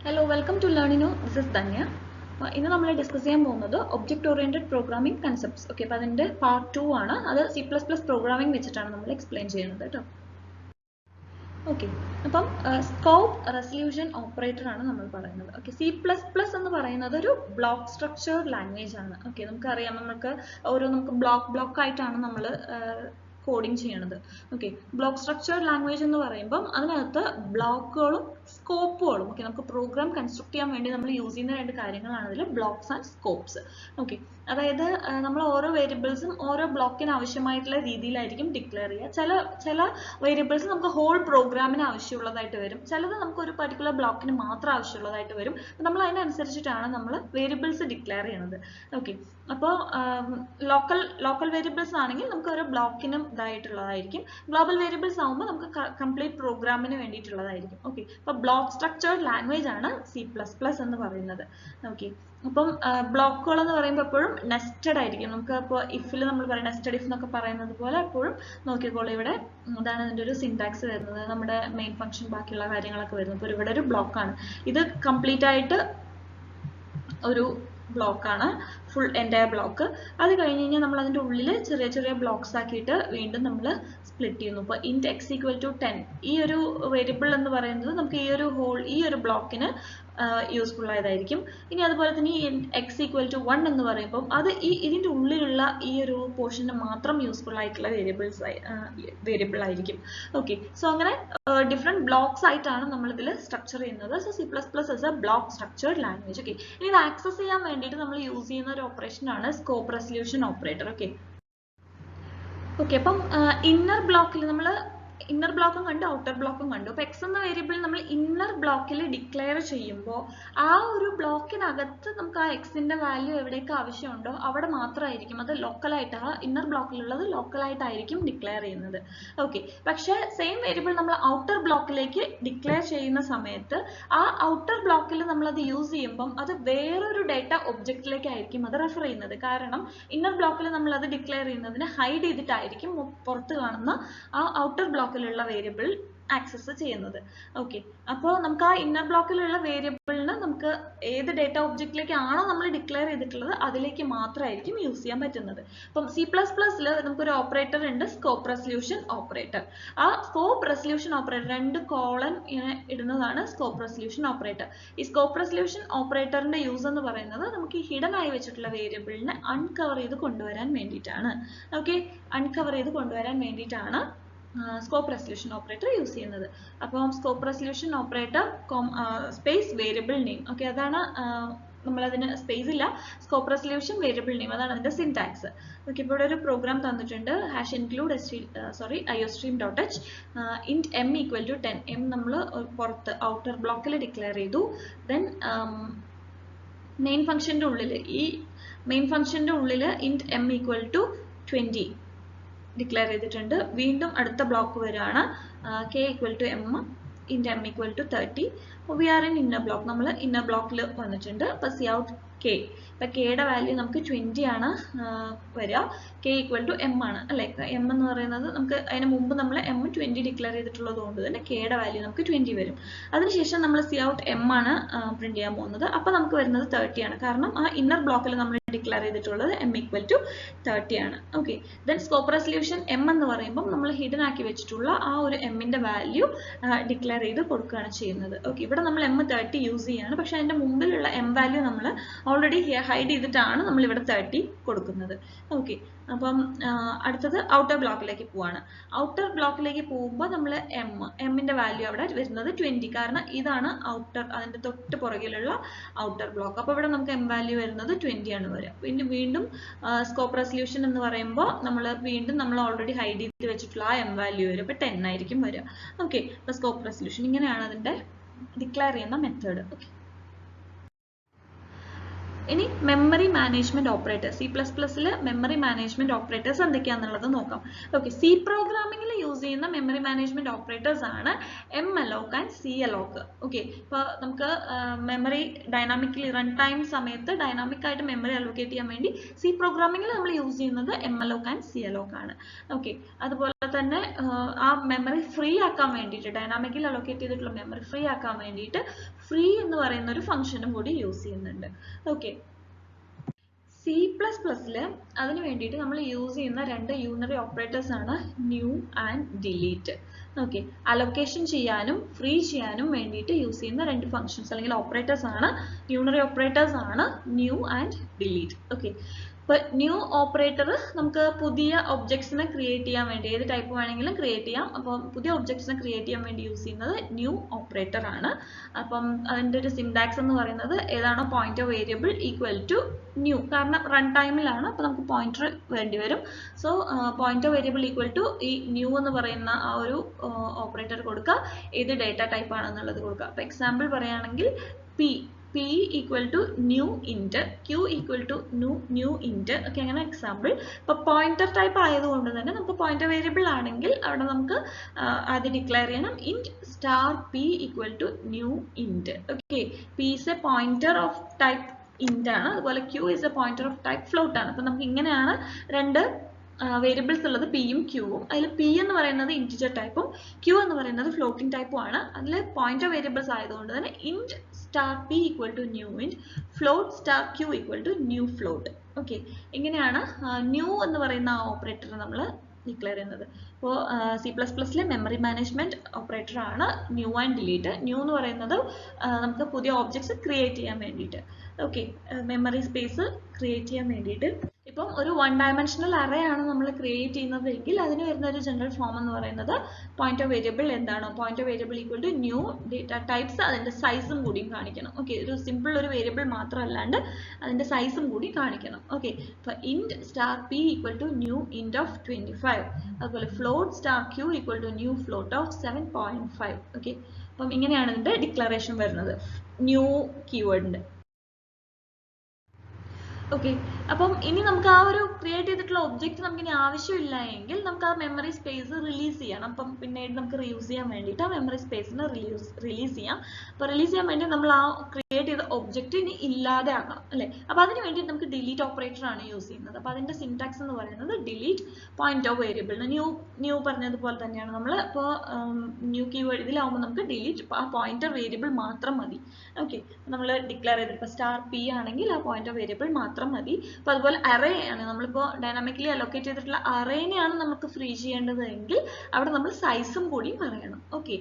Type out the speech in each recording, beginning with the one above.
Hello, welcome to Learnino. This is Danya. ഇന്ന് നമ്മൾ discuss ചെയ്യാൻ പോകുന്നത് object oriented programming concepts. Okay, അപ്പോൾ അതിന്റെ പാർട്ട് 2 ആണ്. അത് C++ പ്രോഗ്രാമിംഗ് വെച്ചിട്ടാണ് നമ്മൾ എക്സ്പ്ലെയിൻ ചെയ്യുന്നത് കേട്ടോ. ഓക്കെ, അപ്പം സ്കോപ്പ് റെസല്യൂഷൻ ഓപ്പറേറ്റർ ആണ് നമ്മൾ പറയുന്നത്. ഓക്കെ, C++ എന്ന് പറയുന്നത് ഒരു ബ്ലോക്ക് സ്ട്രക്ചേർഡ് ലാംഗ്വേജ് ആണ്. ഓക്കെ, നമുക്കറിയാം, നമുക്ക് ബ്ലോക്ക് ആയിട്ടാണ് നമ്മൾ കോഡിങ് ചെയ്യണത്. ഓക്കെ, ബ്ലോക്ക് സ്ട്രക്ചേർഡ് ലാംഗ്വേജ് എന്ന് പറയുമ്പം അതിനകത്ത് ബ്ലോക്കുകളും സ്കോപ്പുകളും, ഓക്കെ, നമുക്ക് പ്രോഗ്രാം കൺസ്ട്രക്ട് ചെയ്യാൻ വേണ്ടി നമ്മൾ യൂസ് ചെയ്യുന്ന രണ്ട് കാര്യങ്ങളാണ് അതിൽ ബ്ലോക്സ് ആൻഡ് സ്കോപ്സ്. ഓക്കെ, അതായത് നമ്മൾ ഓരോ വേരിയബിൾസും ഓരോ ബ്ലോക്കിന് ആവശ്യമായിട്ടുള്ള രീതിയിലായിരിക്കും ഡിക്ലെയർ ചെയ്യുക. ചില വേരിയബിൾസ് നമുക്ക് ഹോൾ പ്രോഗ്രാമിന് ആവശ്യമുള്ളതായിട്ട് വരും, ചിലത് നമുക്ക് ഒരു പർട്ടിക്കുലർ ബ്ലോക്കിന് മാത്രം ആവശ്യമുള്ളതായിട്ട് വരും. നമ്മൾ അതിനനുസരിച്ചിട്ടാണ് നമ്മൾ വേരിയബിൾസ് ഡിക്ലെയർ ചെയ്യുന്നത്. ഓക്കെ, അപ്പോൾ ലോക്കൽ വേരിയബിൾസ് ആണെങ്കിൽ നമുക്ക് ഓരോ ബ്ലോക്കിനും ഇതായിട്ടുള്ളതായിരിക്കും. ഗ്ലോബൽ വേരിയബിൾസ് ആകുമ്പോൾ നമുക്ക് കംപ്ലീറ്റ് പ്രോഗ്രാമിന് വേണ്ടിയിട്ടുള്ളതായിരിക്കും. ഓക്കെ, അപ്പോൾ ബ്ലോക്ക് സ്ട്രക്ചേർഡ് ലാംഗ്വേജ് ആണ് C++ എന്ന് പറയുന്നത്. ഓക്കെ, അപ്പം ബ്ലോക്കുകൾ എന്ന് പറയുമ്പോൾ എപ്പോഴും നെസ്റ്റഡ് ആയിരിക്കും. നമുക്ക് ഇപ്പോൾ ഇഫിൽ നമ്മൾ പറയും, നെസ്റ്റഡ് ഇഫ് എന്നൊക്കെ പറയുന്നത് പോലെ എപ്പോഴും നോക്കിക്കോളൂ. ഇവിടെ അതാണ് അതിൻ്റെ ഒരു സിൻടാക്സ് വരുന്നത്, നമ്മുടെ മെയിൻ ഫംഗ്ഷൻ ബാക്കിയുള്ള കാര്യങ്ങളൊക്കെ വരുന്നത്. ഇപ്പോൾ ഇവിടെ ഒരു ബ്ലോക്കാണ്, ഇത് കംപ്ലീറ്റ് ആയിട്ട് ഒരു ബ്ലോക്കാണ്, ഫുൾ എൻറ്റയർ ബ്ലോക്ക്. അത് കഴിഞ്ഞ് കഴിഞ്ഞാൽ നമ്മൾ അതിൻ്റെ ഉള്ളിൽ ചെറിയ ചെറിയ ബ്ലോക്സ് ആക്കിയിട്ട് വീണ്ടും നമ്മൾ സ്പ്ലിറ്റ് ചെയ്യുന്നു. ഇപ്പോൾ ഇൻറ്റ് എക്സ് ഈക്വൽ ടു 10 ഈ ഒരു വേരിയബിൾ എന്ന് പറയുന്നത് നമുക്ക് ഈ ഒരു ബ്ലോക്കിന് യൂസ്ഫുൾ ആയതായിരിക്കും. ഇനി അതുപോലെ തന്നെ ഈ എക്സ് ഈക്വൽ ടു 1 എന്ന് പറയുമ്പോൾ അത് ഇതിൻ്റെ ഉള്ളിലുള്ള ഈ ഒരു പോർഷന് മാത്രം യൂസ്ഫുൾ ആയിട്ടുള്ള വേരിയബിൾ ആയിരിക്കും. ഓക്കെ, സോ അങ്ങനെ ഡിഫറെൻറ്റ് ബ്ലോക്സ് ആയിട്ടാണ് നമ്മൾ ഇതിൽ സ്ട്രക്ചർ ചെയ്യുന്നത്. So C++ is A block structured language. Okay, ഇനി ഇത് ആക്സസ് ചെയ്യാൻ വേണ്ടിയിട്ട് നമ്മൾ യൂസ് ചെയ്യുന്ന ഒരു ഓപ്പറേഷൻ ആണ് സ്കോപ്പ് റെസല്യൂഷൻ ഓപ്പറേറ്റർ. ഓക്കെ, അപ്പം ഇന്നർ ബ്ലോക്കിൽ നമ്മൾ ഇന്നർ ബ്ലോക്കും കണ്ടു, ഔട്ടർ ബ്ലോക്കും കണ്ടു. അപ്പോൾ എക്സ് എന്ന വേരിയബിൾ നമ്മൾ ഇന്നർ ബ്ലോക്കിൽ ഡിക്ലെയർ ചെയ്യുമ്പോൾ ആ ഒരു ബ്ലോക്കിനകത്ത് നമുക്ക് ആ എക്സിന്റെ വാല്യൂ എവിടേക്ക് ആവശ്യമുണ്ടോ അവിടെ മാത്രമായിരിക്കും അത് ലോക്കലായിട്ട്, ആ ഇന്നർ ബ്ലോക്കിലുള്ളത് ലോക്കലായിട്ടായിരിക്കും ഡിക്ലെയർ ചെയ്യുന്നത്. ഓക്കെ, പക്ഷേ സെയിം വേരിയബിൾ നമ്മൾ ഔട്ടർ ബ്ലോക്കിലേക്ക് ഡിക്ലെയർ ചെയ്യുന്ന സമയത്ത് ആ ഔട്ടർ ബ്ലോക്കിൽ നമ്മളത് യൂസ് ചെയ്യുമ്പം അത് വേറൊരു ഡേറ്റ ഒബ്ജക്റ്റിലേക്കായിരിക്കും അത് റെഫർ ചെയ്യുന്നത്. കാരണം ഇന്നർ ബ്ലോക്കിൽ നമ്മൾ അത് ഡിക്ലെയർ ചെയ്യുന്നതിന് ഹൈഡ് ചെയ്തിട്ടായിരിക്കും പുറത്ത് കാണുന്ന ആ ഔട്ടർ ബ്ലോക്കിലുള്ള വേരിയബിൾ ആക്സസ് ചെയ്യുന്നത്. ഓക്കെ, അപ്പോൾ നമുക്ക് ആ ഇന്നർ ബ്ലോക്കിലുള്ള വേരിയബിളിന് നമുക്ക് ഏത് ഡേറ്റ ഒബ്ജക്റ്റിലേക്ക് ആണോ നമ്മൾ ഡിക്ലെയർ ചെയ്തിട്ടുള്ളത് അതിലേക്ക് മാത്രമായിരിക്കും യൂസ് ചെയ്യാൻ പറ്റുന്നത്. അപ്പം C++ൽ നമുക്കൊരു ഓപ്പറേറ്റർ ഉണ്ട്, സ്കോപ്പ് റെസല്യൂഷൻ ഓപ്പറേറ്റർ. ആ സ്കോപ്പ് റെസല്യൂഷൻ ഓപ്പറേറ്റർ 2 കോളൻ ഇങ്ങനെ ഇടുന്നതാണ് സ്കോപ്പ് റെസല്യൂഷൻ ഓപ്പറേറ്റർ. ഈ സ്കോപ്പ് റെസല്യൂഷൻ ഓപ്പറേറ്ററിന്റെ യൂസ് എന്ന് പറയുന്നത് നമുക്ക് ഈ ഹിഡൻ ആയി വെച്ചിട്ടുള്ള വേരിയബിളിനെ അൺകവർ ചെയ്ത് കൊണ്ടുവരാൻ വേണ്ടിയിട്ടാണ്. ഓക്കെ, അൺകവർ ചെയ്ത് കൊണ്ടുവരാൻ വേണ്ടിയിട്ടാണ് സ്കോപ്പ് റെസല്യൂഷൻ ഓപ്പറേറ്റർ യൂസ് ചെയ്യുന്നത്. അപ്പം scope resolution operator space variable name. Okay, അതാണ് നമ്മളതിന് സ്പേസ് ഇല്ല, സ്കോപ്പ് റെസല്യൂഷൻ വേരിയബിൾ നെയിം, അതാണ് അതിന്റെ സിൻടാക്സ്. ഓക്കെ, ഇപ്പോൾ ഇവിടെ ഒരു പ്രോഗ്രാം തന്നിട്ടുണ്ട്, #include iostream.h int m equal to 10. m നമ്മൾ പുറത്ത് ഔട്ടർ ബ്ലോക്കിൽ ഡിക്ലെയർ ചെയ്തു. ദെൻ മെയിൻ ഫംഗ്ഷന്റെ ഉള്ളിൽ int m equal to 20 declare ചെയ്തിട്ടുണ്ട്. വീണ്ടും അടുത്ത ബ്ലോക്ക് വരികയാണ്, k equal to m int m equal to 30. We are in inner block, നമ്മൾ ഇന്നർ ബ്ലോക്കിൽ വന്നിട്ടുണ്ട്. അപ്പോൾ സി ഔട്ട് k, ഇപ്പം കെയുടെ വാല്യൂ നമുക്ക് 20 ആണ് വരിക. k equal to m ആണ് അല്ലേ, m എന്ന് പറയുന്നത് നമുക്ക് അതിന് മുമ്പ് നമ്മൾ m 20 ഡിക്ലെയർ ചെയ്തിട്ടുള്ളത് കൊണ്ട് തന്നെ കെയുടെ വാല്യൂ നമുക്ക് 20 വരും. അതിനുശേഷം നമ്മൾ സി ഔട്ട് m ആണ് പ്രിന്റ് ചെയ്യാൻ പോകുന്നത്. അപ്പോൾ നമുക്ക് വരുന്നത് 30 ആണ്, കാരണം ആ ഇന്നർ ബ്ലോക്കിൽ നമ്മൾ ഡിക്ലെയർ ചെയ്തിട്ടുള്ളത് m equal to 30 ആണ്. Okay, then scope resolution m എന്ന് പറയുമ്പോൾ നമ്മൾ ഹിഡൻ ആക്കി വെച്ചിട്ടുള്ള ആ ഒരു എമ്മിന്റെ വാല്യൂ ഡിക്ലെയർ ചെയ്ത് കൊടുക്കുകയാണ് ചെയ്യുന്നത്. ഓക്കെ, ഇവിടെ നമ്മൾ m 30 യൂസ് ചെയ്യാണ്, പക്ഷെ അതിന്റെ മുമ്പിലുള്ള m വാല്യൂ നമ്മൾ ഓൾറെഡി ഹൈഡ് ചെയ്തിട്ടാണ് നമ്മൾ ഇവിടെ 30 കൊടുക്കുന്നത്. ഓക്കെ, അപ്പം അടുത്തത് ഔട്ടർ ബ്ലോക്കിലേക്ക് പോവാണ്. ഔട്ടർ ബ്ലോക്കിലേക്ക് പോകുമ്പോൾ നമ്മൾ എമ്മിന്റെ വാല്യൂ അവിടെ വരുന്നത് 20, കാരണം ഇതാണ് ഔട്ടർ, അതിന്റെ തൊട്ട് പുറകിലുള്ള ഔട്ടർ ബ്ലോക്ക്. അപ്പോൾ ഇവിടെ നമുക്ക് m വാല്യൂ വരുന്നത് 20 ആണ് വരിക. പിന്നെ വീണ്ടും സ്കോപ്പ് റെസല്യൂഷൻ എന്ന് പറയുമ്പോൾ നമ്മൾ ഓൾറെഡി ഹൈഡ് ചെയ്ത് വെച്ചിട്ടുള്ള ആ m വാല്യൂ വരും, അപ്പോൾ 10 ആയിരിക്കും വരിക. ഓക്കെ, അപ്പോൾ സ്കോപ്പ് റെസല്യൂഷൻ ഇങ്ങനെയാണ് അതിന്റെ ഡിക്ലെയർ ചെയ്യുന്ന മെത്തേഡ്. ഓക്കെ, ഇനി മെമ്മറി മാനേജ്മെന്റ് ഓപ്പറേറ്റർ, C++ൽ മെമ്മറി മാനേജ്മെന്റ് ഓപ്പറേറ്റേഴ്സ് എന്തൊക്കെയാണെന്നുള്ളത് നോക്കാം. ഓക്കെ, സി പ്രോഗ്രാമിംഗിൽ യൂസ് ചെയ്യുന്ന മെമ്മറി മാനേജ്മെന്റ് ഓപ്പറേറ്റേഴ്സ് ആണ് malloc ആൻഡ് calloc. ഓക്കെ, ഇപ്പോൾ നമുക്ക് മെമ്മറി ഡൈനാമിക്കലി റൺ ടൈം സമയത്ത് ഡൈനാമിക് ആയിട്ട് മെമ്മറി അലോക്കേറ്റ് ചെയ്യാൻ വേണ്ടി സി പ്രോഗ്രാമിംഗിൽ നമ്മൾ യൂസ് ചെയ്യുന്നത് malloc ആൻഡ് calloc ആണ്. ഓക്കെ, അതുപോലെ തന്നെ ആ മെമ്മറി ഫ്രീ ആക്കാൻ വേണ്ടിയിട്ട്, ഡൈനാമിക്കലി അലോക്കേറ്റ് ചെയ്തിട്ടുള്ള മെമ്മറി ഫ്രീ ആക്കാൻ വേണ്ടിയിട്ട് ഫ്രീ എന്ന് പറയുന്ന ഒരു ഫംഗ്ഷനും കൂടി യൂസ് ചെയ്യുന്നുണ്ട്. ഓക്കെ, C++ൽ അതിന് വേണ്ടിയിട്ട് നമ്മൾ യൂസ് ചെയ്യുന്ന രണ്ട് യൂണറി ഓപ്പറേറ്റേഴ്സ് ആണ് new and delete. Okay, allocation ചെയ്യാനും ഫ്രീ ചെയ്യാനും വേണ്ടിയിട്ട് യൂസ് ചെയ്യുന്ന രണ്ട് ഫംഗ്ഷൻസ് അല്ലെങ്കിൽ ഓപ്പറേറ്റേഴ്സ് ആണ്, യൂണറി ഓപ്പറേറ്റേഴ്സ് ആണ് ന്യൂ ആൻഡ് ഡിലീറ്റ്. ഓക്കെ, ഇപ്പോൾ ന്യൂ ഓപ്പറേറ്റർ നമുക്ക് പുതിയ ഒബ്ജക്ട്സിനെ ക്രിയേറ്റ് ചെയ്യാൻ വേണ്ടി, ഏത് ടൈപ്പ് വേണമെങ്കിലും ക്രിയേറ്റ് ചെയ്യാം. അപ്പം പുതിയ ഒബ്ജക്ട്സിനെ ക്രിയേറ്റ് ചെയ്യാൻ വേണ്ടി യൂസ് ചെയ്യുന്നത് ന്യൂ ഓപ്പറേറ്റർ ആണ്. അപ്പം അതിൻ്റെ ഒരു സിൻടാക്സ് എന്ന് പറയുന്നത് ഏതാണോ pointer variable equal to new, കാരണം റൺ ടൈമിലാണ്, അപ്പോൾ നമുക്ക് പോയിന്റർ വേണ്ടി വരും. So pointer variable equal to ഈ ന്യൂ എന്ന് പറയുന്ന ആ ഒരു ഓപ്പറേറ്റർ കൊടുക്കുക, ഏത് ഡേറ്റ ടൈപ്പ് ആണെന്നുള്ളത് കൊടുക്കുക. അപ്പോൾ എക്സാമ്പിൾ പറയുകയാണെങ്കിൽ p equal to new int, q equal to new int. Okay, അങ്ങനെ എക്സാമ്പിൾ. ഇപ്പോൾ പോയിന്റർ ടൈപ്പ് ആയതുകൊണ്ട് തന്നെ നമുക്ക് പോയിന്റർ വേരിയബിൾ ആണെങ്കിൽ അവിടെ നമുക്ക് ആദ്യം ഡിക്ലെയർ ചെയ്യണം int star p equal to new int. Okay, p is a pointer of type int ആണ്, അതുപോലെ q is a pointer of type float ആണ്. അപ്പോൾ നമുക്ക് ഇങ്ങനെയാണ് രണ്ട് വേരിയബിൾസ് ഉള്ളത്, പിയും ക്യൂവും. അതിൽ പി എന്ന് പറയുന്നത് ഇൻറ്റിജർ ടൈപ്പും ക്യൂ എന്ന് പറയുന്നത് ഫ്ലോട്ടിംഗ് ടൈപ്പും ആണ്. അതിൽ പോയിന്റർ വേരിയബിൾസ് ആയതുകൊണ്ട് തന്നെ int star p equal to new int, float star q equal to new float. Okay, ഇങ്ങനെയാണ് ന്യൂ എന്ന് പറയുന്ന ആ ഓപ്പറേറ്റർ നമ്മൾ ഡിക്ലെയർ ചെയ്യുന്നത്. അപ്പോൾ C++ലെ മെമ്മറി മാനേജ്മെന്റ് ഓപ്പറേറ്റർ ആണ് ന്യൂ ആൻഡ് ഡിലീറ്റ്. ന്യൂ എന്ന് പറയുന്നത് നമുക്ക് പുതിയ ഓബ്ജക്ട്സ് ക്രിയേറ്റ് ചെയ്യാൻ വേണ്ടിയിട്ട്, ഓക്കെ, മെമ്മറി സ്പേസ് ക്രിയേറ്റ് ചെയ്യാൻ വേണ്ടിയിട്ട്. ഇപ്പം ഒരു 1 ഡയമെൻഷണൽ അറേ ആണ് നമ്മൾ ക്രിയേറ്റ് ചെയ്യുന്നതെങ്കിൽ അതിന് വരുന്ന ഒരു ജനറൽ ഫോം എന്ന് പറയുന്നത് പോയിന്റർ വേരിയബിൾ എന്താണോ, pointer variable equal to new data types, അതിന്റെ സൈസും കൂടിയും കാണിക്കണം. ഓക്കെ, ഒരു സിമ്പിൾ ഒരു വേരിയബിൾ മാത്രമല്ലാണ്ട് അതിന്റെ സൈസും കൂടി കാണിക്കണം. ഓക്കെ, അപ്പോൾ int star p equal to new int of 25, അതുപോലെ float star q equal to new float of 7.5. Okay, അപ്പം ഇങ്ങനെയാണ് ഇതിന്റെ ഡിക്ലറേഷൻ വരുന്നത് ന്യൂ കീവേഡിന്റെ. ഓക്കെ, അപ്പം ഇനി നമുക്ക് ആ ഒരു ക്രിയേറ്റ് ചെയ്തിട്ടുള്ള ഒബ്ജക്റ്റ് നമുക്ക് ഇനി ആവശ്യമില്ല എങ്കിൽ നമുക്ക് ആ മെമ്മറി സ്പേസ് റിലീസ് ചെയ്യണം. അപ്പം പിന്നീട് നമുക്ക് റീയൂസ് ചെയ്യാൻ വേണ്ടിയിട്ട് ആ മെമ്മറി സ്പേസിന് റിലീസ് ചെയ്യാം. അപ്പോൾ റിലീസ് ചെയ്യാൻ വേണ്ടി നമ്മൾ ആ ക്രിയേറ്റ് ചെയ്ത ഒബ്ജക്റ്റ് ഇനി ഇല്ലാതെ ആക്കണം, അല്ലേ? അപ്പോൾ അതിന് വേണ്ടിയിട്ട് നമുക്ക് ഡിലീറ്റ് ഓപ്പറേറ്റർ ആണ് യൂസ് ചെയ്യുന്നത്. അപ്പോൾ അതിന്റെ സിൻടാക്സ് എന്ന് പറയുന്നത് ഡിലീറ്റ് പോയിന്റർ വേരിയബിൾ. ന്യൂ പറഞ്ഞതുപോലെ തന്നെയാണ് നമ്മൾ. ഇപ്പോൾ ന്യൂ കീവേഡ് ഇതിലാവുമ്പോൾ നമുക്ക് ഡിലീറ്റ് ആ പോയിന്റർ വേരിയബിൾ മാത്രം മതി. ഓക്കെ, നമ്മൾ ഡിക്ലെയർ ചെയ്ത് ഇപ്പോൾ സ്റ്റാർ പി ആണെങ്കിൽ ആ പോയിന്റർ വേരിയബിൾ മാത്രം മതി. അപ്പോൾ അതുപോലെ അറേ ആണ്, നമ്മളിപ്പോൾ ഡൈനാമിക്കലി അലോക്കേറ്റ് ചെയ്തിട്ടുള്ള അറേനെയാണ് നമുക്ക് ഫ്രീ ചെയ്യേണ്ടത് എങ്കിൽ അവിടെ നമ്മൾ സൈസും കൂടി പറയണം. ഓക്കെ,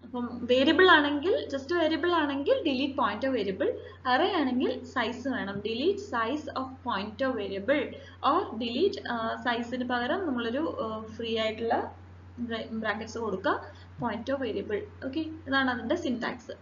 അപ്പം വേരിയബിൾ ആണെങ്കിൽ ജസ്റ്റ് വേരിയബിൾ ആണെങ്കിൽ ഡിലീറ്റ് പോയിന്റർ വേരിയബിൾ, അറേ ആണെങ്കിൽ സൈസ് വേണം, delete size of pointer variable or delete സൈസിന് പകരം നമ്മളൊരു ഫ്രീ ആയിട്ടുള്ള ബ്രാക്കറ്റ്സ് കൊടുക്കുക പോയിന്റർ വേരിയബിൾ. ഓക്കെ, ഇതാണ് അതിന്റെ സിൻടാക്സ്.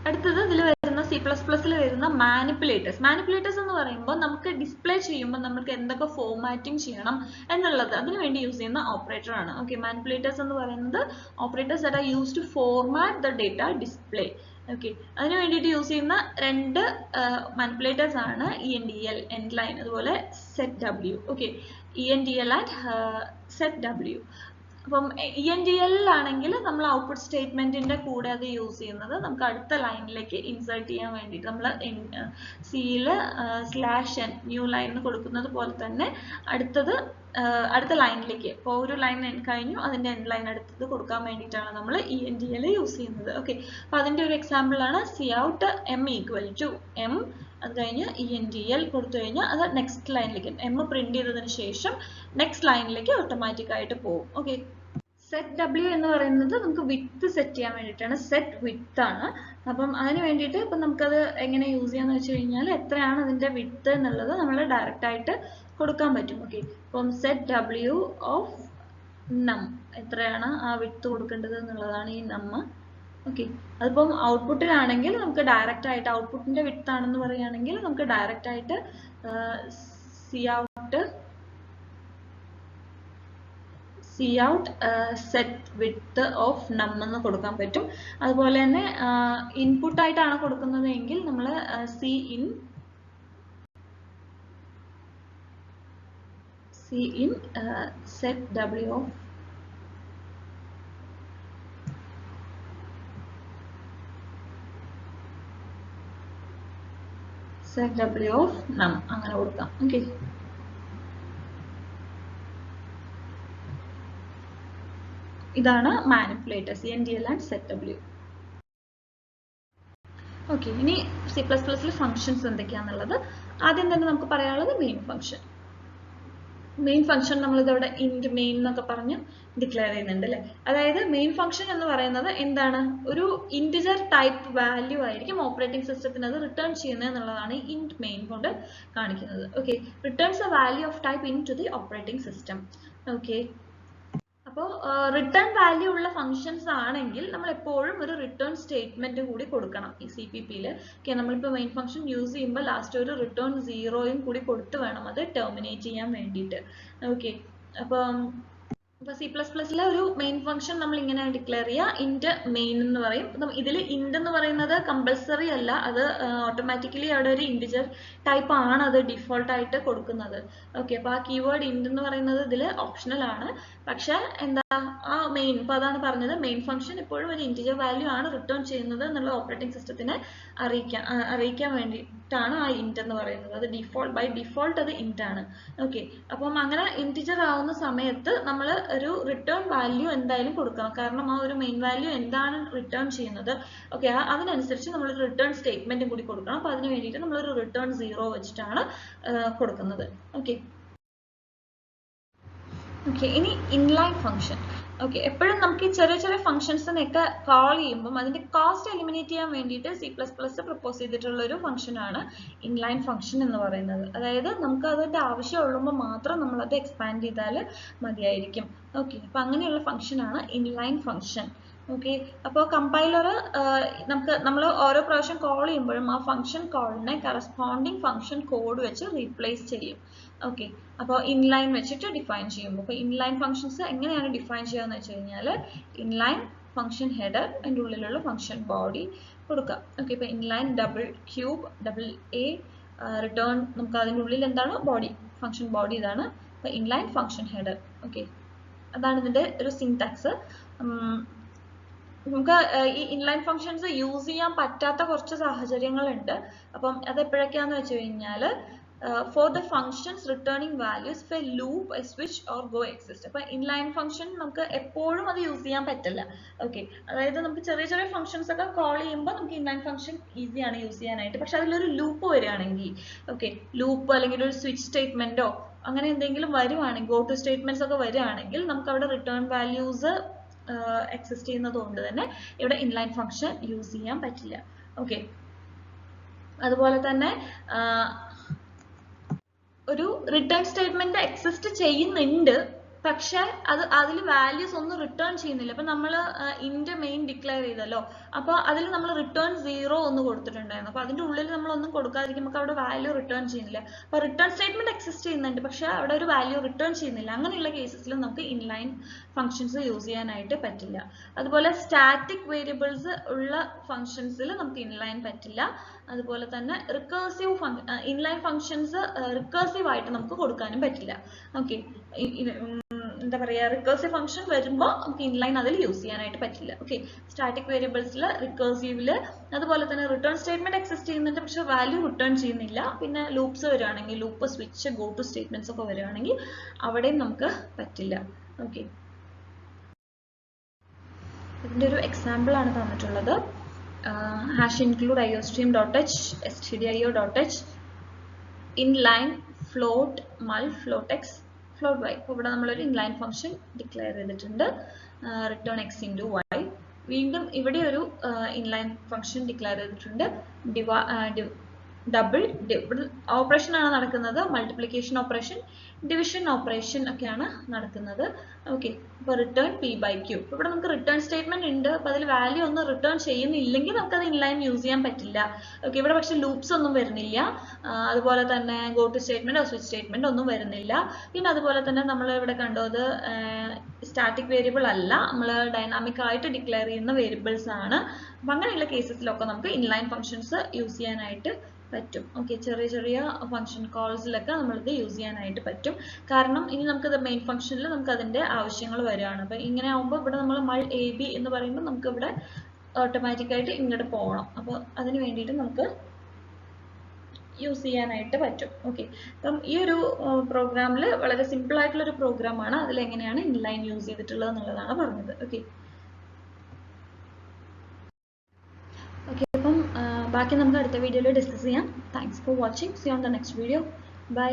അടുത്തത് ഇതിൽ വരുന്ന C++ൽ വരുന്ന മാനിപ്പുലേറ്റേഴ്സ് എന്ന് പറയുമ്പോൾ നമുക്ക് ഡിസ്പ്ലേ ചെയ്യുമ്പോൾ നമുക്ക് എന്തൊക്കെ ഫോർമാറ്റിംഗ് ചെയ്യണം എന്നുള്ളത് അതിന് വേണ്ടി യൂസ് ചെയ്യുന്ന ഓപ്പറേറ്റർ ആണ്. ഓക്കെ, മാനിപ്പുലേറ്റേഴ്സ് എന്ന് പറയുന്നത് operators that are used to format the data display. Okay, അതിന് വേണ്ടിയിട്ട് യൂസ് ചെയ്യുന്ന രണ്ട് മാനിപ്പുലേറ്റേഴ്സ് ആണ് ENDL എൻഡ് ലൈൻ, അതുപോലെ setw. Okay, ENDL and setw. അപ്പം ENDL ആണെങ്കിൽ നമ്മൾ ഔട്ട്പുട്ട് സ്റ്റേറ്റ്മെന്റിന്റെ കൂടെ അത് യൂസ് ചെയ്യുന്നത് നമുക്ക് അടുത്ത ലൈനിലേക്ക് ഇൻസേർട്ട് ചെയ്യാൻ വേണ്ടിയിട്ട് നമ്മൾ സിയിൽ /n ന്യൂ ലൈൻ കൊടുക്കുന്നത് പോലെ തന്നെ അടുത്ത ലൈനിലേക്ക്, ഇപ്പോൾ ഒരു ലൈൻ കഴിഞ്ഞു അതിന്റെ എൻഡ് ലൈൻ അടുത്തത് കൊടുക്കാൻ വേണ്ടിയിട്ടാണ് നമ്മൾ ENDL യൂസ് ചെയ്യുന്നത്. ഓക്കെ, അപ്പോൾ അതിന്റെ ഒരു എക്സാമ്പിൾ ആണ് cout m equal to m, അത് കഴിഞ്ഞ് ENDL കൊടുത്തു കഴിഞ്ഞാൽ അത് നെക്സ്റ്റ് ലൈനിലേക്ക് m പ്രിന്റ് ചെയ്തതിന് ശേഷം നെക്സ്റ്റ് ലൈനിലേക്ക് ഓട്ടോമാറ്റിക് ആയിട്ട് പോകും. ഓക്കെ, setw എന്ന് പറയുന്നത് നമുക്ക് വിഡ്ത്ത് സെറ്റ് ചെയ്യാൻ വേണ്ടിയിട്ടാണ്, സെറ്റ് വിഡ്ത്ത് ആണ്. അപ്പം അതിന് വേണ്ടിയിട്ട് ഇപ്പം നമുക്കത് എങ്ങനെ യൂസ് ചെയ്യാന്ന് വെച്ച് കഴിഞ്ഞാൽ എത്രയാണ് അതിന്റെ വിഡ്ത്ത് എന്നുള്ളത് നമ്മൾ ഡയറക്റ്റ് ആയിട്ട് കൊടുക്കാൻ പറ്റും. ഓക്കെ, അപ്പം setw ഓഫ് num, എത്രയാണ് ആ വിഡ്ത്ത് കൊടുക്കേണ്ടത് എന്നുള്ളതാണ് ഈ നം. ഓക്കെ, അതിപ്പം ഔട്ട്പുട്ടിലാണെങ്കിൽ നമുക്ക് ഡയറക്റ്റ് ആയിട്ട് ഔട്ട്പുട്ടിന്റെ വിഡ്ത്ത് ആണെന്ന് പറയുകയാണെങ്കിൽ നമുക്ക് ഡയറക്റ്റ് ആയിട്ട് cout set width of num എന്ന് കൊടുക്കാൻ പറ്റും. അതുപോലെ തന്നെ ഇൻപുട്ട് ആയിട്ടാണ് കൊടുക്കുന്നതെങ്കിൽ നമ്മൾ cin set w of num അങ്ങനെ കൊടുക്കാം. ഓക്കെ, ഇതാണ് manipulator cndl and setw. Okay, ഇനി C++ ഫങ്ഷൻസ് എന്തൊക്കെയാണെന്നുള്ളത് ആദ്യം തന്നെ നമുക്ക് പറയാനുള്ളത് മെയിൻ ഫംഗ്ഷൻ. മെയിൻ ഫംഗ്ഷൻ നമ്മളിതവിടെ ഇൻറ്റ് മെയിൻ എന്നൊക്കെ പറഞ്ഞ് ഡിക്ലെയർ ചെയ്യുന്നുണ്ട് അല്ലേ. അതായത് മെയിൻ ഫംഗ്ഷൻ എന്ന് പറയുന്നത് എന്താണ്, ഒരു ഇൻറ്റിജർ ടൈപ്പ് വാല്യൂ ആയിരിക്കും ഓപ്പറേറ്റിംഗ് സിസ്റ്റത്തിന് അത് റിട്ടേൺ ചെയ്യുന്നത് എന്നുള്ളതാണ് ഇൻറ്റ് മെയിൻ കൊണ്ട് കാണിക്കുന്നത്. Okay, returns a value of type in to the operating system. Okay, അപ്പോൾ റിട്ടേൺ വാല്യൂ ഉള്ള ഫംഗ്ഷൻസ് ആണെങ്കിൽ നമ്മൾ എപ്പോഴും ഒരു റിട്ടേൺ സ്റ്റേറ്റ്മെന്റ് കൂടി കൊടുക്കണം ഈ CPP-ൽ. ഓക്കെ, നമ്മളിപ്പോൾ മെയിൻ ഫംഗ്ഷൻ യൂസ് ചെയ്യുമ്പോൾ ലാസ്റ്റ് ഒരു റിട്ടേൺ 0 കൂടി കൊടുത്ത് വേണം അത് ടെർമിനേറ്റ് ചെയ്യാൻ വേണ്ടിയിട്ട്. ഓക്കെ, അപ്പം C++ലെ ഒരു മെയിൻ ഫംഗ്ഷൻ നമ്മൾ ഇങ്ങനെ ഡിക്ലെയർ ചെയ്യുക, ഇൻറ്റ് മെയിൻ എന്ന് പറയും. ഇതിൽ ഇൻറ്റ് എന്ന് പറയുന്നത് കമ്പൽസറി അല്ല, അത് ഓട്ടോമാറ്റിക്കലി അവിടെ ഒരു ഇൻറ്റിജർ ടൈപ്പ് ആണ് അത് ഡിഫോൾട്ട് ആയിട്ട് കൊടുക്കുന്നത്. ഓക്കെ, അപ്പോൾ ആ കീവേഡ് ഇൻറ്റ് എന്ന് പറയുന്നത് ഇതിൽ ഓപ്ഷണൽ ആണ്. പക്ഷെ എന്താ, ആ മെയിൻ, ഇപ്പോൾ അതാണ് പറഞ്ഞത്, മെയിൻ ഫംഗ്ഷൻ എപ്പോഴും ഒരു ഇൻറ്റിജർ വാല്യൂ ആണ് റിട്ടേൺ ചെയ്യുന്നത് എന്നുള്ള ഓപ്പറേറ്റിംഗ് സിസ്റ്റത്തിനെ അറിയിക്കാൻ വേണ്ടിയിട്ടാണ് ആ ഇൻറ്റ് എന്ന് പറയുന്നത്. അത് ബൈ ഡിഫോൾട്ട് അത് ഇൻറ്റ് ആണ്. ഓക്കെ, അപ്പം അങ്ങനെ ഇൻറ്റിജർ ആവുന്ന സമയത്ത് നമ്മൾ ഒരു റിട്ടേൺ വാല്യൂ എന്തായാലും കൊടുക്കണം. കാരണം ആ ഒരു മെയിൻ വാല്യൂ എന്താണ് റിട്ടേൺ ചെയ്യുന്നത്, ഓക്കെ, അതിനനുസരിച്ച് നമ്മൾ ഒരു റിട്ടേൺ സ്റ്റേറ്റ്മെന്റും കൂടി കൊടുക്കണം. അപ്പോൾ അതിന് വേണ്ടിയിട്ട് നമ്മളൊരു റിട്ടേൺ 0 വെച്ചിട്ടാണ് കൊടുക്കുന്നത്. ഓക്കെ, ഇനി ഇൻലൈൻ ഫംഗ്ഷൻ. ഓക്കെ, എപ്പോഴും നമുക്ക് ഈ ചെറിയ ചെറിയ ഫംഗ്ഷൻസിനൊക്കെ കോൾ ചെയ്യുമ്പോൾ അതിന്റെ കോസ്റ്റ് എലിമിനേറ്റ് ചെയ്യാൻ വേണ്ടിയിട്ട് C++ പ്രപ്പോസ് ചെയ്തിട്ടുള്ള ഒരു ഫംഗ്ഷനാണ് ഇൻലൈൻ ഫംഗ്ഷൻ എന്ന് പറയുന്നത്. അതായത് നമുക്ക് അതിന്റെ ആവശ്യമുള്ളുമ്പോൾ മാത്രം നമ്മൾ അത് എക്സ്പാൻഡ് ചെയ്താൽ മതിയായിരിക്കും. ഓക്കെ, അപ്പോൾ അങ്ങനെയുള്ള ഫംഗ്ഷനാണ് ഇൻലൈൻ ഫംഗ്ഷൻ. ഓക്കെ, അപ്പോൾ കമ്പൈലർ നമ്മൾ ഓരോ പ്രാവശ്യം കോൾ ചെയ്യുമ്പോഴും ആ ഫംഗ്ഷൻ കോളിനെ കറസ്പോണ്ടിങ് ഫംഗ്ഷൻ കോഡ് വെച്ച് റീപ്ലേസ് ചെയ്യും. ഓക്കെ, അപ്പോൾ ഇൻലൈൻ വെച്ചിട്ട് ഡിഫൈൻ ചെയ്യുമ്പോൾ, അപ്പോൾ ഇൻലൈൻ ഫംഗ്ഷൻസ് എങ്ങനെയാണ് ഡിഫൈൻ ചെയ്യാന്ന് വെച്ച് കഴിഞ്ഞാൽ ഇൻലൈൻ ഫംഗ്ഷൻ ഹെഡർ, അതിൻ്റെ ഉള്ളിലുള്ള ഫംഗ്ഷൻ ബോഡി കൊടുക്കുക. ഓക്കെ, ഇപ്പോൾ inline double cube double A return, നമുക്ക് അതിൻ്റെ ഉള്ളിൽ എന്താണ് ബോഡി, ഫംഗ്ഷൻ ബോഡി ഇതാണ്. അപ്പോൾ ഇൻലൈൻ ഫംഗ്ഷൻ ഹെഡർ. ഓക്കെ, അതാണ് ഇതിൻ്റെ ഒരു സിൻടാക്സ്. നമുക്ക് ഈ ഇൻലൈൻ ഫംഗ്ഷൻസ് യൂസ് ചെയ്യാൻ പറ്റാത്ത കുറച്ച് സാഹചര്യങ്ങളുണ്ട്. അപ്പം അത് എപ്പോഴൊക്കെയാന്ന് വെച്ച് കഴിഞ്ഞാൽ for the functions returning values if a loop, a switch or go exist. അപ്പോൾ ഇൻലൈൻ ഫംഗ്ഷൻ നമുക്ക് എപ്പോഴും അത് യൂസ് ചെയ്യാൻ പറ്റില്ല. ഓക്കെ, അതായത് നമുക്ക് ചെറിയ ചെറിയ ഫംഗ്ഷൻസ് ഒക്കെ കോൾ ചെയ്യുമ്പോൾ നമുക്ക് ഇൻലൈൻ ഫംഗ്ഷൻ ഈസിയാണ് യൂസ് ചെയ്യാനായിട്ട്. പക്ഷെ അതിലൊരു ലൂപ്പ് വരികയാണെങ്കിൽ, ഓക്കെ, ലൂപ്പ് അല്ലെങ്കിൽ ഒരു സ്വിച്ച് സ്റ്റേറ്റ്മെന്റോ അങ്ങനെ എന്തെങ്കിലും വരുവാണെങ്കിൽ, ഗോ ടു സ്റ്റേറ്റ്മെന്റ്സ് ഒക്കെ വരികയാണെങ്കിൽ നമുക്ക് അവിടെ റിട്ടേൺ വാല്യൂസ് എക്സിസ്റ്റ് ചെയ്യുന്നത് കൊണ്ട് തന്നെ ഇവിടെ ഇൻലൈൻ ഫംഗ്ഷൻ യൂസ് ചെയ്യാൻ പറ്റില്ല. ഓക്കെ, അതുപോലെ തന്നെ ഒരു റിട്ടേൺ സ്റ്റേറ്റ്മെന്റ് എക്സിസ്റ്റ് ചെയ്യുന്നുണ്ട്, പക്ഷെ അതിൽ വാല്യൂസ് ഒന്നും റിട്ടേൺ ചെയ്യുന്നില്ല. അപ്പൊ നമ്മൾ ഇൻറ്റ് മെയിൻ ഡിക്ലെയർ ചെയ്തല്ലോ, അപ്പൊ അതിൽ നമ്മൾ റിട്ടേൺ 0 ഒന്ന് കൊടുത്തിട്ടുണ്ടായിരുന്നു. അപ്പൊ അതിന്റെ ഉള്ളിൽ നമ്മൾ ഒന്നും കൊടുക്കാതിരിക്കുമ്പോൾ അവിടെ വാല്യൂ റിട്ടേൺ ചെയ്യുന്നില്ല. അപ്പൊ റിട്ടേൺ സ്റ്റേറ്റ്മെന്റ് എക്സിസ്റ്റ് ചെയ്യുന്നുണ്ട്, പക്ഷെ അവിടെ ഒരു വാല്യൂ റിട്ടേൺ ചെയ്യുന്നില്ല. അങ്ങനെയുള്ള കേസസിൽ നമുക്ക് ഇൻലൈൻ ഫംഗ്ഷൻസ് യൂസ് ചെയ്യാനായിട്ട് പറ്റില്ല. അതുപോലെ സ്റ്റാറ്റിക് വേരിയബിൾസ് ഉള്ള ഫംഗ്ഷൻസിൽ നമുക്ക് ഇൻലൈൻ പറ്റില്ല. അതുപോലെ തന്നെ റിക്കേഴ്സീവ് ഇൻലൈൻ ഫംഗ്ഷൻസ് റിക്കേഴ്സീവ് ആയിട്ട് നമുക്ക് കൊടുക്കാനും പറ്റില്ല. ഓക്കെ, എന്താ പറയുക, റിക്കേഴ്സീവ് ഫംഗ്ഷൻ വരുമ്പോൾ നമുക്ക് ഇൻലൈൻ അതിൽ യൂസ് ചെയ്യാനായിട്ട് പറ്റില്ല. ഓക്കെ, സ്റ്റാറ്റിക് വേരിയബിൾസിൽ, റിക്കേഴ്സീവില്, അതുപോലെ തന്നെ റിട്ടേൺ സ്റ്റേറ്റ്മെന്റ് എക്സിസ്റ്റ് ചെയ്യുന്നുണ്ട് പക്ഷെ വാല്യൂ റിട്ടേൺ ചെയ്യുന്നില്ല. പിന്നെ ലൂപ്സ് വരികയാണെങ്കിൽ, loop, switch, go to statements ഒക്കെ വരികയാണെങ്കിൽ അവിടെയും നമുക്ക് പറ്റില്ല. ഓക്കെ, ഇതിന്റെ ഒരു എക്സാമ്പിൾ ആണ് തന്നിട്ടുള്ളത്. Hash include iostream.h, stdio.h, inline float mul float x float y. അപ്പോൾ ഇവിടെ നമ്മളൊരു ഇൻലൈൻ ഫംഗ്ഷൻ ഡിക്ലെയർ ചെയ്തിട്ടുണ്ട്, റിട്ടേൺ x ഇൻറ്റു y. വീണ്ടും ഇവിടെ ഒരു ഇൻലൈൻ ഫംഗ്ഷൻ ഡിക്ലെയർ ചെയ്തിട്ടുണ്ട്, ഡബിൾ ഓപ്പറേഷൻ ആണ് നടക്കുന്നത്, മൾട്ടിപ്ലിക്കേഷൻ ഓപ്പറേഷൻ, ഡിവിഷൻ ഓപ്പറേഷൻ ഒക്കെയാണ് നടക്കുന്നത്. ഓക്കെ, അപ്പോൾ റിട്ടേൺ പി ബൈ ക്യൂ. ഇവിടെ നമുക്ക് റിട്ടേൺ സ്റ്റേറ്റ്മെന്റ് ഉണ്ട്, അപ്പോൾ അതിൽ വാല്യൂ ഒന്നും റിട്ടേൺ ചെയ്യുന്നില്ലെങ്കിൽ നമുക്കത് ഇൻലൈൻ യൂസ് ചെയ്യാൻ പറ്റില്ല. ഓക്കെ, ഇവിടെ പക്ഷെ ലൂപ്സ് ഒന്നും വരുന്നില്ല, അതുപോലെ തന്നെ go to statement switch statement ഒന്നും വരുന്നില്ല. പിന്നെ അതുപോലെ തന്നെ നമ്മൾ ഇവിടെ കണ്ടത് സ്റ്റാറ്റിക് വേരിയബിൾ അല്ല, നമ്മൾ ഡൈനാമിക് ആയിട്ട് ഡിക്ലെയർ ചെയ്യുന്ന വേരിയബിൾസ് ആണ്. അപ്പം അങ്ങനെയുള്ള കേസസിലൊക്കെ നമുക്ക് ഇൻലൈൻ ഫംഗ്ഷൻസ് യൂസ് ചെയ്യാനായിട്ട് പറ്റും. ഓക്കെ, ചെറിയ ചെറിയ ഫംഗ്ഷൻ കോൾസിലൊക്കെ നമ്മളിത് യൂസ് ചെയ്യാനായിട്ട് പറ്റും. കാരണം ഇനി നമുക്കത് മെയിൻ ഫംഗ്ഷനിൽ നമുക്ക് അതിൻ്റെ ആവശ്യങ്ങൾ വരികയാണ്. അപ്പം ഇങ്ങനെ ആകുമ്പോൾ ഇവിടെ നമ്മൾ മൾ എ ബി എന്ന് പറയുമ്പോൾ നമുക്ക് ഇവിടെ ഓട്ടോമാറ്റിക്കായിട്ട് ഇങ്ങോട്ട് പോകണം. അപ്പോൾ അതിന് വേണ്ടിയിട്ട് നമുക്ക് യൂസ് ചെയ്യാനായിട്ട് പറ്റും. ഓക്കെ, അപ്പം ഈ ഒരു പ്രോഗ്രാമിൽ വളരെ സിമ്പിൾ ആയിട്ടുള്ളൊരു പ്രോഗ്രാമാണ്. അതിലെങ്ങനെയാണ് ഇൻലൈൻ യൂസ് ചെയ്തിട്ടുള്ളത് എന്നുള്ളതാണ് പറഞ്ഞത്. ഓക്കെ, അപ്പം ബാക്കി നമുക്ക് അടുത്ത വീഡിയോയിൽ ഡിസ്കസ് ചെയ്യാം. Thanks for watching. See on the next video. By.